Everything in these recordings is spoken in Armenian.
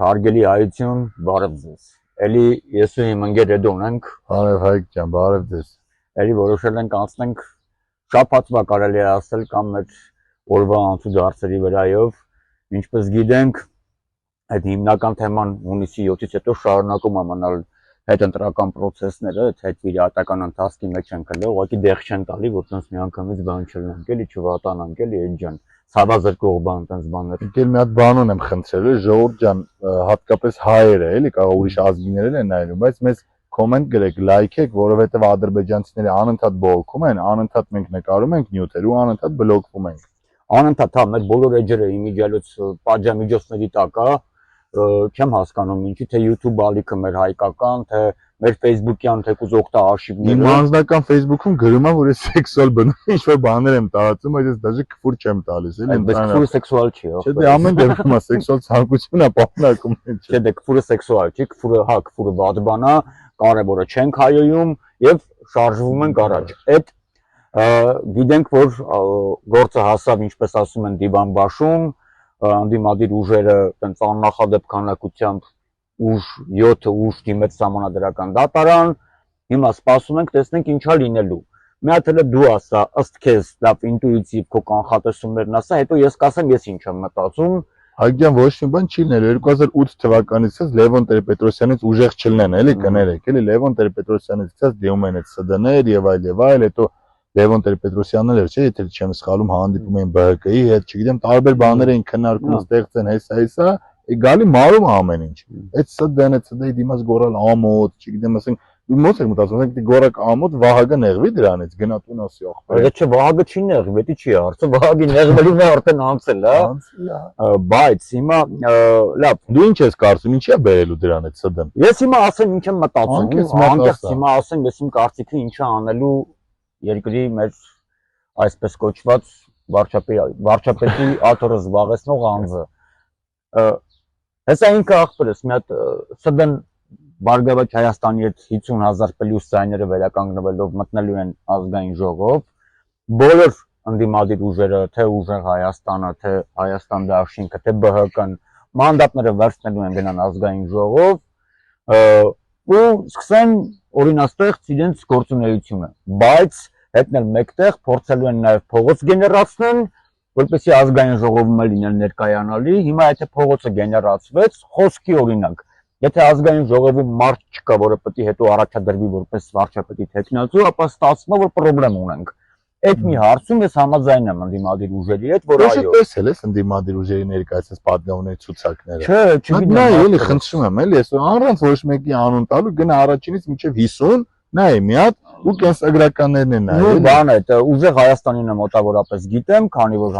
Հարգելի հայություն, բարև ձեզ։ Էլի ես ու իմ ընկեր Էդոն ենք։ Բարև Հայկ ջան, բարև ձեզ։ Էլի որոշել ենք անցնենք շաբաթվա կարելի է ասել կամ մեր օրվա անցուդարձերի հարցերի վրայով։ Ինչպես գիտենք, այդ հիմնական թեման հունիսի 7-ից հետո շարունակում է մնալ հետընտրական process-ները, այդ վիրահատական ընթացքի մեջ են գտել, ուղղակի դեղ չեն տալի, որ տենց միանգամից բան չլինենք, էլի չվատանանք, էլի այդ ջան։ Ցավազրկող բան տենց բաներ։ Ինքել մի հատ բան ունեմ խնդրել, ժողովուրդ ջան, հատկապես հայերը, էլի, կարող ուրիշ ազգիներ են նայում, բայց մեզ կոմենտ գրեք, լայքեք, որովհետև ադրբեջանցիները անընդհատ բողոքում են, անընդհատ մենք նկարում ենք նյութեր ու անընդհատ բլոկվում ենք։ Անընդհատ հա մեր բոլոր էջերը իմիջիալոց պատժամիջոցների տակ է, չեմ հասկանում ինչի թե YouTube ալիքը մեր հայկական, թե մեր Facebook-յան թեկուզ օգտահաշիվները։ Իմ անձնական Facebook-ում գրում եմ, որ ես սեքսուալ բնույթ ինչ-որ բաներ եմ տարածում, բայց ես դաժե քֆուր չեմ տալիս, էլի։ Բայց քֆուրը սեքսուալ չի, Չէ, դե ամեն դեպքում է սեքսուալ ցանկություն է պահպանում են։ Չէ, դե քֆուրը սեքսուալ չի, քֆուրը հա, քֆուրը վատ բան է, կարևորը չենք հայոյում եւ շարժվում ենք առաջ։ Այդ գիտենք, որ գործը հասավ, ինչպես ասում են, դիվան բաշում, անդիմադիր ուժերը տենց աննախադեպ քանակությամբ ուժ 7 ուժ դիմեց սահմանադրական դատարան, հիմա սպասում ենք, տեսնենք ինչա լինելու։ Մի հատ էլ դու ասա, ըստ քեզ լավ ինտուիտիվ քո կանխատեսումներն ասա, հետո ես կասեմ, ես ինչ եմ մտածում։ Հայկյան ոչ մի բան չի լինել 2008 թվականից ցած Լևոն Տեր-Պետրոսյանից ուժեղ չլինեն, էլի կներեք, էլի Լևոն Տեր-Պետրոսյանից ցած դիում են այդ ՍԴ-ներ եւ այլ, հետո Լևոն Տեր-Պետրոսյանն էր, չէ, եթե չեմ սխալում, հանդիպում էին ԲՀԿ-ի հետ, չգիտեմ, տարբեր բաներ էին քննարկում, ստեղծեն հեսա, գալի մարում ամեն ինչ։ Այդ ՍԴ-ն է, ՍԴ-ի դիմաց գորալ ամոթ, չգիտեմ, ասենք դու ո՞նց եք մտածում, ասենք գորակ ամոթ Վահագը նեղվի դրանից, գնա տուն ասի ախպեր։ Այդ չէ, Վահագը չի նեղվի, դա չի հարցը, Վահագի նեղվելուն է արդեն անցել, հա։ Բայց հիմա լավ, դու ինչ ես կարծում, ինչի է բերելու դրանից ՍԴ-ն։ Ես հիմա ասեմ ինչ եմ մտածում, անկեղծ հիմա ասեմ, ես իմ կարծիքը ինչա անելու երկրի մեր այսպես կոչված վարչապետի աթոռը զբաղեցնող անձը։ Հեսա ինքը ախպերս մի հատ ՍԴ-ն Բարգավաճ Հայաստանի հետ 50,000 պլյուս ձայները վերականգնվելով մտնելու են ազգային ժողով, բոլոր ընդդիմադիր ուժերը, թե ուժեղ Հայաստանը, թե Հայաստան դաշինքը, թե ԲՀԿ-ն մանդատները վերցնելու են գնան ազգային ժողով ու սկսեն օրինաստեղծ իրենց գործունեությունը, բայց հետնել մեկտեղ փորձելու են նաև փողոց գեներացնել, որպեսզի ազգային ժողովում լինել ներկայանալի։ Հիմա եթե փողոցը գեներացվեց, խոսքի օրինակ, եթե ազգային ժողովում մարդ չկա, որը պետք է հետո առաջադրվի որպես վարչապետի թեկնածու, ապա ստացվում է, որ խնդրեմ ունենք։ Այդ մի հարցում ես համաձայն եմ ընդդիմադիր ուժերի հետ, որ այո։ Ես տեսել ես ընդդիմադիր ուժերի ներկայացած պատգամների ցուցակները։ Չէ, չգիտեմ։ Նա էլի խնդրում եմ, էլի ես առանց ոչ մեկի անուն տալու գնա առաջինից մինչև 50, նայ մի հատ ու կենսագրականներն են նայ։ Ու բան է, ուժեղ Հայաստանին մոտավորապես գիտեմ, քանի որ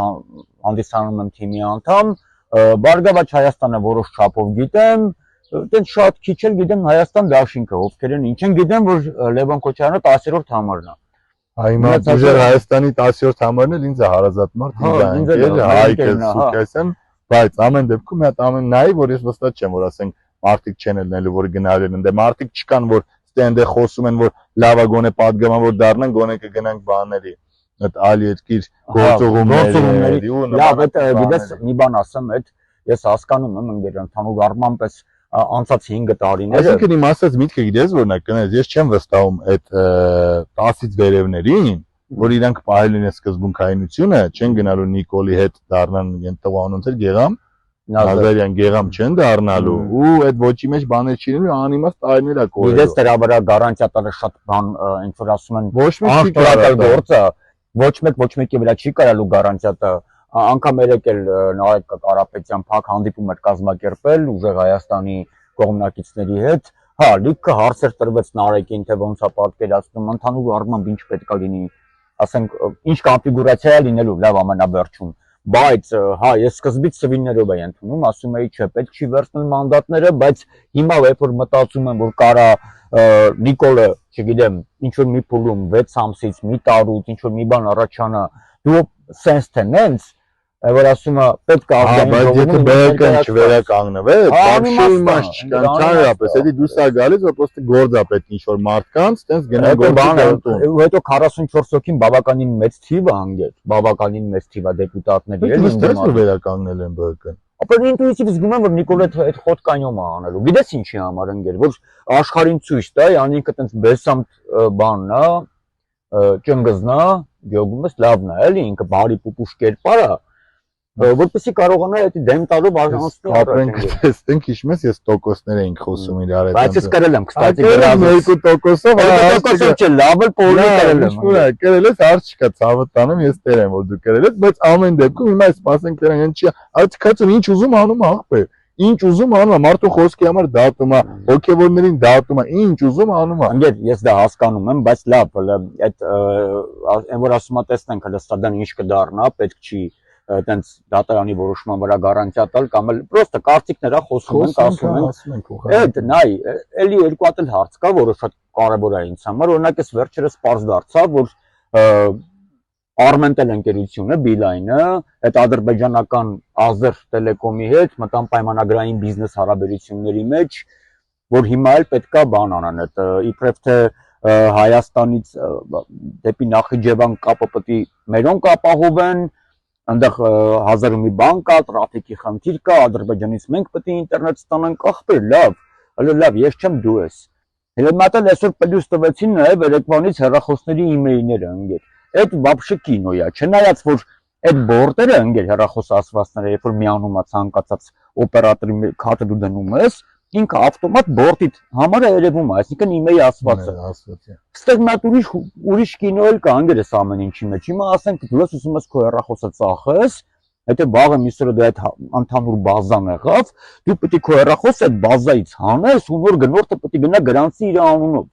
հանդիսանում եմ թիմի անդամ, Բարգավաճ Հայաստանը որոշ չափով գիտեմ, այդպես շատ քիչ էլ գիտեմ Հայաստան դաշինքը, ովքեր են, ինչ են գիտեմ, որ Լևոն Քոչարյանը 10-րդ համարն է։ Հիմա ուժեղ Հայաստանի 10-րդ համարն էլ ինձ է հարազատ մարդ, ինձ է Հայկ Սուկասյան, բայց ամեն դեպքում մի հատ ամեն նայի, որ ես վստահ չեմ, որ ասենք մարդիկ չեն ելնելու, որ գնալու են, դե մարդիկ չկան, որ ստենդը խոսում են, որ լավա գոնե падգամավոր դառնան, գոնե կգնանք բաների, այդ այլ երկիր գործողումների ու լավ, այդ գիտես մի բան ասեմ, այդ ես հասկանում եմ ընկեր ընդհանուր առմամբ էս անցած 5 տարիները։ Այսինքն իմ ասած միտքը գիտես որն է, կներես, ես չեմ վստահում այդ 10-ից վերևներին, որ իրանք պահել են սկզբունքայինությունը, չեն գնալու Նիկոլի հետ դառնան ենթող անոնց էր Գեգամ Նազարյան Գեգամ չեն դառնալու ու այդ ոչի մեջ բաներ չի լինելու, անիմաստ տարիներ է կորել։ Գիտես դրա վրա գարանտիա տալը շատ բան ինչ որ ասում են ոչ մեկ չի գործը, ոչ մեկի վրա չի կարալու գարանտիա տա։ Անգամ երեք էլ Նարեկ Կարապետյան փակ հանդիպում էր կազմակերպել ուժեղ Հայաստանի կողմնակիցների հետ։ Հա, լիքը հարցեր տրվեց Նարեկին, թե ոնց է պատկերացնում, ընդհանուր առմամբ ինչ պետք է լինի, ասենք, ինչ կոնֆիգուրացիա է լինելու, լավ ամենավերջում։ Բայց հա, ես սկզբից սվիններով էի ընդունում, ասում էի, չէ, պետք չի վերցնել մանդատները, բայց հիմա երբ որ մտածում եմ, որ կարա Նիկոլը, չգիտեմ, ինչ որ մի փուլում 6 ամսից, մի տարուց, ինչ որ մի բան առաջանա, դու sense թե նենց որ ասում է պետք է ազգային ժողովում ԲՀԿ-ն չվերականգնվի, բարձր իմաստ չկա, ընդհանրապես, էլի դուրս է գալիս, որ պրոստը գործ է պետք ինչ-որ մարդկանց, տենց գնան գործի։ Հետո 44 հոգին բավականին մեծ թիվ է անգետ, բավականին մեծ թիվ է դեպուտատների, էլի վերականգնել են ԲՀԿ-ն։ ապա ինտուիտիվ զգում եմ որ Նիկոլը այդ խոտկանյոմը անելու գիտես ինչի համար ընկեր որ աշխարհին ցույց տա անիկը տենց բեսամ բանն է ճնգզնա գյուղումս լավն է էլի ինքը բարի պուպուշ կերպար է որպեսզի կարողանա այդ դեմ տալով արժանացնել ապրենք տեսնենք հիշում ես ես տոկոսներ էինք խոսում իրար հետ բայց ես կրել եմ կստացի գրազում 2%-ով չէ լավ էլ պոլի կրել եմ կրել ես հարց չկա ցավը տանում ես տեր եմ որ դու կրել ես բայց ամեն դեպքում հիմա սպասենք դրան ինչ չի այդ քացը ինչ ուզում անում աղբեր ինչ ուզում անում է մարդու խոսքի համար դատում է հոգևորներին դատում է ինչ ուզում անում է ընկեր ես դա հասկանում եմ բայց լավ այդ այն որ ասում եմ տեսնենք հələ ստադան ինչ կդառնա պետք չի այտենց դատարանի որոշման վրա գարանտիա տալ կամ էլ պրոստը կարծիքներա խոսում ենք ասում ենք այդ նայ էլի երկու հատ էլ հարց կա որը շատ կարևոր է ինձ համար օրինակ էս վերջերս պարզ դարձավ որ Armentel ընկերությունը Beeline-ը այդ ադրբեջանական Azer Telecom-ի հետ մտան պայմանագրային բիզնես հարաբերությունների մեջ որ հիմա էլ պետքա բան անան այդ իբրև թե Հայաստանից դեպի Նախիջևան կապը պետք է մերոնք ապահովեն այնտեղ հազար ու մի բան կա, տրաֆիկի խնդիր կա, Ադրբեջանից մենք պետք է ինտերնետ ստանանք, ախպեր, լավ, հələ լավ, ես չեմ դու ես։ Հələ մատել այսօր պլյուս տվեցին նաև երեկվանից հեռախոսների իմեյլները ընկեր։ Այդ вообще կինո է, չնայած որ այդ բորդերը ընկեր հեռախոս ասվածները, երբ որ միանում է ցանկացած օպերատորի քարտը դու դնում ես, ինքը ավտոմատ բորդիդ համար է երևում է, այսինքն իմեյլի ասվածը։ Ստեղ մատ ուրիշ կինո էլ կա ընկեր էս ամեն ինչի մեջ։ Հիմա ասենք դու ես ուզում ես քո հեռախոսը ծախես, եթե բաղը միսրը դա այդ ընդհանուր բազան եղավ, դու պետք է քո հեռախոսը այդ բազայից հանես ու նոր գնորդը պետք է գնա գրանցի իր անունով։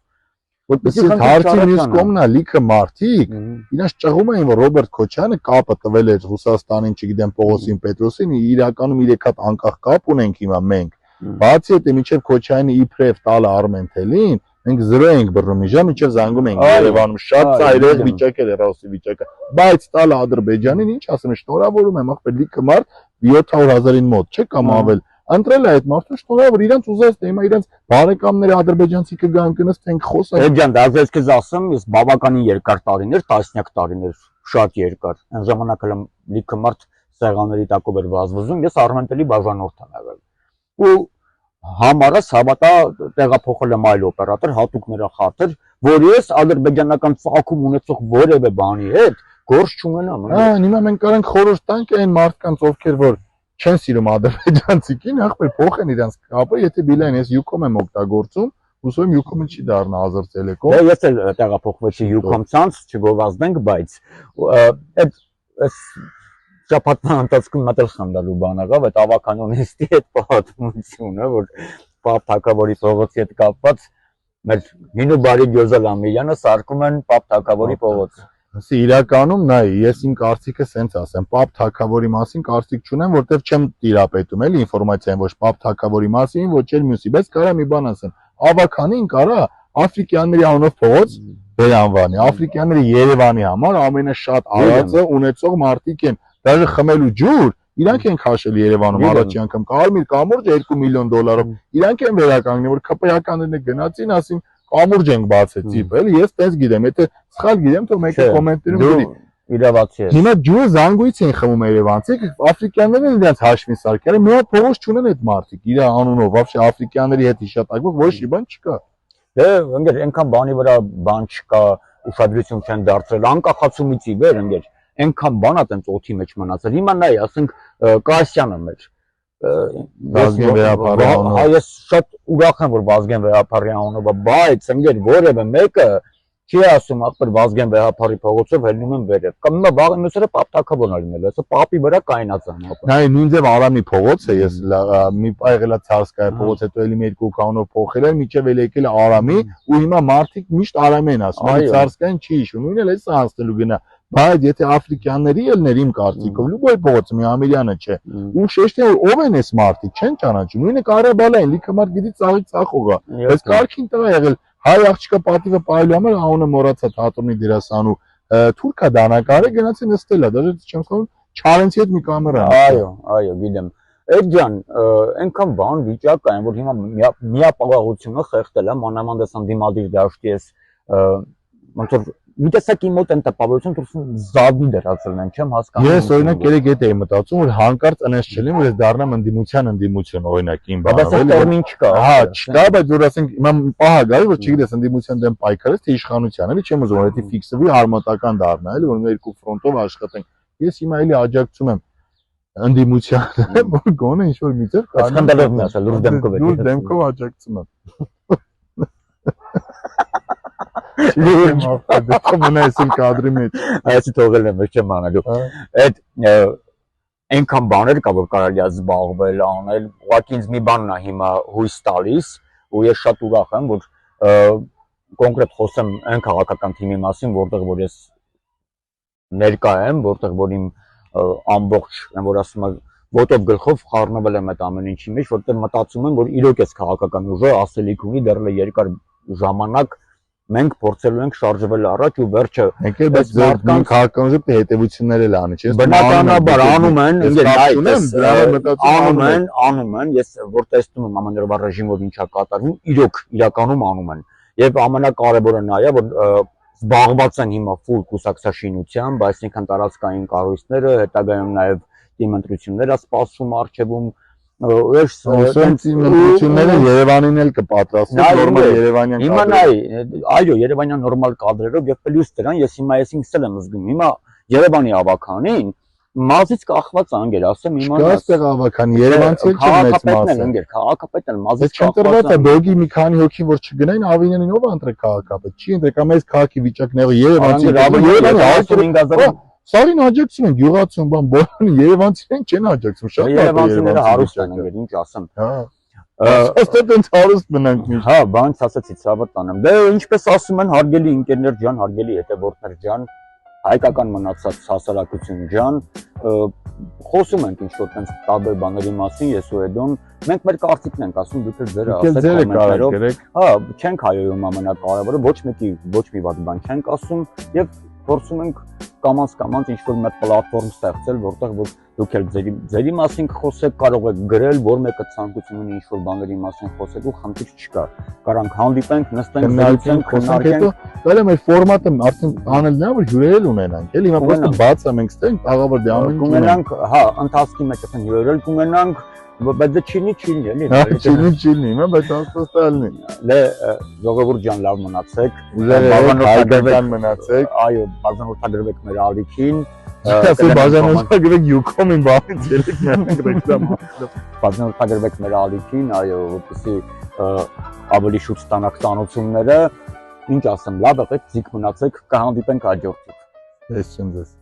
Որպեսզի հարցի մյուս կողմն է լիքը մարդիկ, իրաց ճղում էին որ Ռոբերտ Քոչյանը կապը տվել էր Ռուսաստանին, չգիտեմ Պողոսին Պետրոսին, իրականում 3 հատ անկախ կապ ունենք հիմա մենք։ Բացի այդ մինչև Քոչյանի իբրև տալը Armentel-ին, մենք 0 ենք բռնում իժա, մինչև զանգում ենք Երևանում, շատ ծայրեղ վիճակ է հեռախոսի վիճակը, բայց տալը Ադրբեջանին ինչ ասեմ, շնորհավորում եմ, ախպեր լիքը մարդ 700,000-ին մոտ, չէ՞ կամ ավել ընտրել է այդ մարդու շնորհավոր իրանց ուզած թե հիմա իրանց բարեկամները ադրբեջանցի կգան կնս թենք խոսան։ Էջան, դա ես քեզ ասեմ, ես բավականին երկար տարիներ, տասնյակ տարիներ, շատ երկար։ Այն ժամանակ էլ լիքը մարդ սեղանների տակով էր վազվզում, ես Armentel-ի բաժանորդ եմ եղել։ Ու համարս հավատա տեղափոխել եմ այլ օպերատոր, հատուկ նրա խաթր, որ ես ադրբեջանական ծագում ունեցող որևէ բանի հետ գործ չունենամ։ Հիմա մենք կարանք խորհուրդ տանք այն մարդկանց, ովքեր որ չեն սիրում ադրբեջանցիքին, ախպեր փոխեն իրանց կապը, եթե Beeline ես Ucom եմ օգտագործում, հուսով եմ Ucom-ը չի դառնա Azer Telecom։ Դե ես էլ տեղափոխվեցի Ucom ցանց, չգովազդենք, բայց այդ շաբաթվա ընթացքում մտել խնդալու բան եղավ, այդ ավականոնիստի հետ պատմությունը, որ Պապ Թակավորի փողոցի հետ կապված մեր Նինո բարի Գյոզալ Ամիրյանը սարքում են Պապ Թակավորի փողոց։ Ասի իրականում նայ, ես իմ կարծիքը սենց ասեմ, Պապ Թակավորի մասին կարծիք չունեմ, որտեվ չեմ տիրապետում էլի ինֆորմացիային ոչ Պապ Թակավորի մասին, ոչ էլ մյուսի, բայց կարա մի բան ասեմ, ավականին կարա Աֆրիկյանների անունով փողոց վերանվանի, Աֆրիկյանները Երևանի համար ամենաշատ արածը ունեցող մարդիկ են, դաժե խմելու ջուր իրանք են քաշել Երևանում առաջի անգամ կարմիր կամուրջը $2 միլիոն, իրանք են վերականգնել, որ ԿՊՀ-ականներն գնացին, ասին կամուրջ ենք բացեցի, էլի ես տես գիտեմ, եթե սխալ գիտեմ, թող մեկը կոմենտներում գրի։ Իրավացի է։ Հիմա ջուրը զանգույց են խմում երևանցիք, աֆրիկյաններն իրենց հաշվին սարքել, մի հատ փողոց չունեն այդ մարդիկ, իր անունով, вообще աֆրիկյանների հետ հիշատակվող ոչ մի բան չկա։ Դե ընկեր, այնքան բանի վրա բան չկա, ուշադրություն չեն դարձրել, անկախացումից ի վեր ընկեր, այնքան բան է տենց օդի մեջ մնացել։ Հիմա նայ, ասենք Կասյանը մեր Վազգեն Վերապարի անունով։ Ես շատ ուրախ եմ, որ Վազգեն Վերապարի անունով, բայց ընկեր որևէ մեկը չի ասում, ախպեր Վազգեն Վերապարի փողոցով ելնում եմ վերև։ Կամ հիմա վաղը մյուսերը Պապ Թակավորն է լինել, ասա Պապի վրա կայնած եմ ապա։ Նայ նույնձև Արամի փողոց է, ես մի պա եղելա Ցարսկայա փողոց, հետո էլի մի երկու կանոնով փոխել են, միջև էլ եկել է Արամի, ու հիմա մարդիկ միշտ Արամի են ասում, այլ Ցարսկային չի հիշում, նույնն էլ էս անցնելու գնա։ Բայց եթե աֆրիկյանների ելներ իմ կարծիքով, լուբոյ փողոցը մի Ամիրյանը չէ։ Ու շեշտի ով են այս մարդիկ, չեն ճանաչում։ Նույնը Ղարաբալային, լիքը մարդ գիտի ծաղի ծախողա։ Բայց կարքին տղա եղել հայ աղջիկը պատիվը պայելու համար անունը մոռացա թատրոնի դերասանու թուրքա դանակարը գնացի նստել է, դաժե չեմ ասում Չարենցի հետ մի կամերա։ Այո, գիտեմ։ Այդ ջան, այնքան բան վիճակ կա, որ հիմա միապաղաղությունը խեղդել է, մանավանդ ասան դիմադիր դաշտի էս ոնց որ մի տեսակ իմ մոտ են տպավորություն դուրս զավի դրացել են, չեմ հասկանում։ Ես օրինակ երեք հետ էի մտածում, որ հանկարծ անես չլինի, որ ես դառնամ ընդդիմություն, օրինակ իմ Բայց բանը, տերմին չկա։ Հա, չկա, բայց որ ասենք հիմա պահա գալի, որ չգիտես ընդդիմության դեմ պայքարես, թե իշխանության, էլի չեմ ուզում, որ դա ֆիքսվի, հարմատական դառնա, էլի, որ երկու ֆրոնտով աշխատենք։ Ես հիմա էլի աջակցում եմ ընդդիմությանը, որ գոնե ինչ որ միտեղ Սկանդալով մի ասել, լուրջ դեմքով լուրջ դեմքով աջակցում եմ։ Լուրջ մախտա մնաս իմ կադրի մեջ։ Այսի թողել եմ, չեմ անելու։ Այդ այնքան բաներ կա, որ կարելի է զբաղվել, անել, ուղղակի ինձ մի բանն է հիմա հույս տալիս, ու ես շատ ուրախ եմ, որ կոնկրետ խոսեմ այն քաղաքական թիմի մասին, որտեղ որ ես ներկա եմ, որտեղ որ իմ ամբողջ, որ ասում եմ, ոտով գլխով խառնվել եմ այդ ամեն ինչի մեջ, որտեղ մտածում եմ, որ իրոք էս քաղաքական ուժը ասելիք ունի, դեռ երկար ժամանակ մենք փորձելու ենք շարժվել առաջ ու վերջը Մենք էլ բայց մեր քաղաքական ուժը հետևություններ էլ անի, չէ՞։ Բնականաբար անում են, անում են, ես որ տեսնում եմ ամանրվա ռեժիմով ինչա կատարվում, իրոք իրականում անում են։ Եվ ամենակարևորը նա է, որ զբաղված են հիմա ֆուլ կուսակցաշինությամբ, այսինքն տարածքային կառույցները, հետագայում նաև թիմ ընտրություններ է սպասում արխիվում Ընտրությունները Երևանին էլ կպատրաստվեն նորմալ երևանյան կադրերով։ Հիմա նայ, այո, երևանյան նորմալ կադրերով եւ պլյուս դրան ես հիմա այսինքն եմ զգում։ Հիմա Երևանի ավականին մազից կախված անգեր, ասեմ հիմա Չկա այստեղ ավական Երևանցի էլ չէ մեծ մասը։ Անգեր քաղաքապետն էլ մազից կախված է։ Բոգի մի քանի հոգի որ չգնային Ավինյանին ով ընտրեք քաղաքապետ։ Չի ընտրեք, ամենից քաղաքի վիճակն եղել Երևանցի։ Երևանի Սարին աջակցում են գյուղացուն բան բոլորին Երևանցիներն չեն աջակցում շատ Երևանցիները հարուստ են անգեր ինչ ասեմ Հա Ըստ այդպես հարուստ մնանք միշտ Հա բանից ասացի ցավը տանեմ դե ինչպես ասում են հարգելի ընկերներ ջան հարգելի հետևորդներ ջան հայկական մնացած հասարակություն ջան խոսում ենք ինչ որ տենց տարբեր բաների մասին ես ու Էդոն մենք մեր կարծիքն ենք ասում դուք էլ ձերը ասեք կոմենտներով հա չենք հայոյում ամենակարևորը ոչ մեկի ոչ մի վատ բան չենք ասում եւ փորձում ենք կամաց ինչ որ մեր պլատֆորմ ստեղծել, որտեղ որ դուք էլ ձերի մասին խոսեք, կարող եք գրել, որ մեկը ցանկություն ունի ինչ որ բաների մասին խոսելու խնդիր չկա։ Կարանք հանդիպենք, նստենք, զրուցենք, խոսանք, հետո մեր ֆորմատը արդեն անելն է, որ հյուրեր ունենանք, էլի հիմա պրոստը բաց է մենք ստենք, աղավար դե ամեն ինչ ունենանք, հա, ընթացքի մեջ ասեն հյուրեր կունենանք, բայց դա չինի, էլի։ Հա, չինի, հիմա բայց անստոստը ալնի։ Դե ժողովուրդ ջան, լավ մնացեք, հայկական մնացեք, այո, բաժանորդագրվեք մեր ալիքին, ասել բաժանորդագրվեք Յուկոմին բանից ելեք մենք ռեկլամ բաժանորդագրվեք մեր ալիքին, այո, որպեսզի ավելի շուտ ստանաք ծանոթությունները, ինչ ասեմ, լավ եղեք, ձիգ մնացեք, կհանդիպենք հաջորդիվ։ Ես չեմ ձեզ